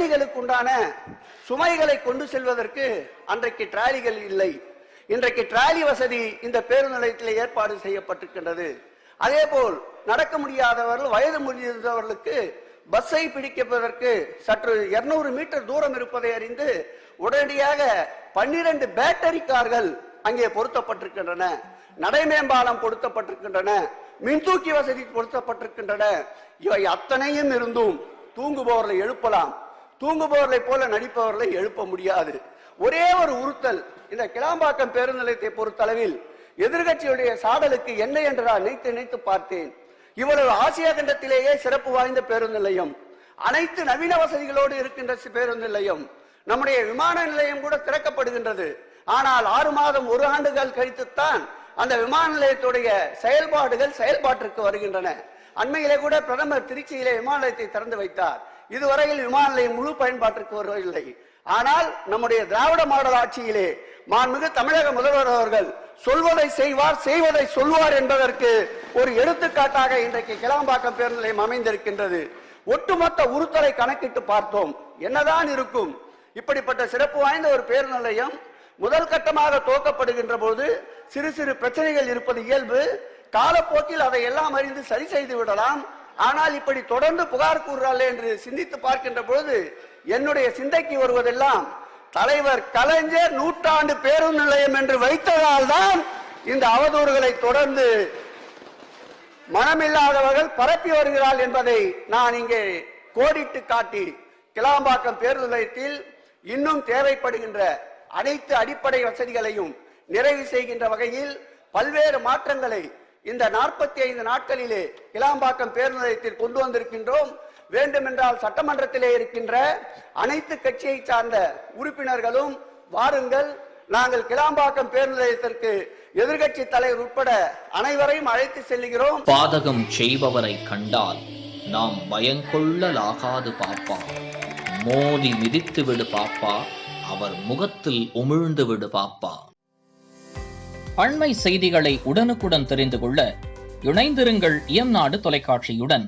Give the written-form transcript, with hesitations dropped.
பயணிகளுக்கு உண்டான சுமைகளை கொண்டு செல்வதற்கு அன்றைக்கு டிராலிகள் இல்லை. இன்றைக்கு டிராலி வசதி இந்த பேருந்து நிலையத்தில் ஏற்பாடு செய்யப்பட்டிருக்கின்றது. அதே போல் நடக்க முடியாதவர்கள், வயது முதிர்ந்தவர்களுக்கு பஸ்ஸை பிடிப்பதற்கு சற்று 200 மீட்டர் தூரம் இருப்பதை அறிந்து உடனடியாக 12 பேட்டரி கார்கள் அங்கே பொருத்தப்பட்டிருக்கின்றன. நடைமேம்பாலம் பொருத்தப்பட்டிருக்கின்றன. மின்தூக்கி வசதி பொருத்தப்பட்டிருக்கின்றன. இவை அத்தனையும் இருந்தும் தூங்குபவர்களை எழுப்பலாம், தூங்குபவர்களை போல நடிப்பவர்களை எழுப்ப முடியாது. ஒரே ஒரு உறுத்தல், இந்த கிளாம்பாக்கம் பேருந்து நிலையத்தை பொறுத்தளவில் எதிர்கட்சியுடைய சாடலுக்கு என்ன என்று நான் நினைத்து பார்த்தேன். இவ்வளவு ஆசியா கண்டத்திலேயே சிறப்பு வாய்ந்த பேருந்து நிலையம், அனைத்து நவீன வசதிகளோடு இருக்கின்ற பேருந்து நிலையம், நம்முடைய விமான நிலையம் கூட திறக்கப்படுகின்றது. ஆனால் 6 மாதம் 1 ஆண்டுகள் கழித்துத்தான் அந்த விமான நிலையத்துடைய செயல்பாடுகள் செயல்பாட்டிற்கு வருகின்றன. அண்மையிலே கூட பிரதமர் திருச்சியிலே விமான நிலையத்தை திறந்து வைத்தார். இதுவரையில் விமான நிலையம் முழு பயன்பாட்டிற்கு வருவதில்லை. ஆனால் நம்முடைய திராவிட மாடல் ஆட்சியிலே மாண்புமிகு தமிழக முதல்வர் அவர்கள் சொல்வதை செய்வார், செய்வதை சொல்வார் என்பதற்கு ஒரு எடுத்துக்காட்டாக இன்றைக்கு கிளாம்பாக்கம் பேருந்து நிலையம் அமைந்திருக்கின்றது. ஒட்டுமொத்த உறுத்தலை கணக்கிட்டு பார்த்தோம், என்னதான் இருக்கும். இப்படிப்பட்ட சிறப்பு வாய்ந்த ஒரு பேருந்து நிலையம் முதல் கட்டமாக துவக்கப்படுகின்ற போது சிறு சிறு பிரச்சனைகள் இருப்பது இயல்பு. காலப்போக்கில் அதை எல்லாம் அறிந்து சரி செய்து விடலாம். ஆனால் இப்படி தொடர்ந்து புகார் கூறுறாள் என்று சிந்தித்து பார்க்கின்ற பொழுது என்னுடைய சிந்தைக்கு வருவதெல்லாம் தலைவர் கலைஞர் 100 பேருந்து நிலையம் என்று வைத்ததால் தான் இந்த அவதூறுகளை தொடர்ந்து மனமில்லாதவர்கள் பரப்பி வருகிறாள் என்பதை நான் இங்கே கோடிட்டு காட்டி, கிளாம்பாக்கம் பேருந்து நிலையத்தில் இன்னும் தேவைப்படுகின்ற அனைத்து அடிப்படை வசதிகளையும் நிறைவு செய்கின்ற வகையில் பல்வேறு மாற்றங்களை இந்த 45 நாட்களிலே கிளாம்பாக்கம் பேருந்து நிலையத்தில் கொண்டு வந்திருக்கின்றோம். வேண்டுமென்றால் சட்டமன்றத்திலே இருக்கின்ற அனைத்து கட்சியை சார்ந்த உறுப்பினர்களும் வாருங்கள், நாங்கள் கிளாம்பாக்கம் பேருந்து நிலையத்திற்கு எதிர்கட்சி தலைவர் உட்பட அனைவரையும் அழைத்து செல்கிறோம். பாதகம் செய்பவரை கண்டால் நாம் பயங்கொள்ளலாகாது பாப்பா, மோதி மிதித்து விடு பாப்பா, அவர் முகத்தில் உமிழ்ந்து விடு பாப்பா. அண்மை செய்திகளை உடனுக்குடன் தெரிந்து கொள்ள இணைந்திருங்கள் இயம்நாடு தொலைக்காட்சியுடன்.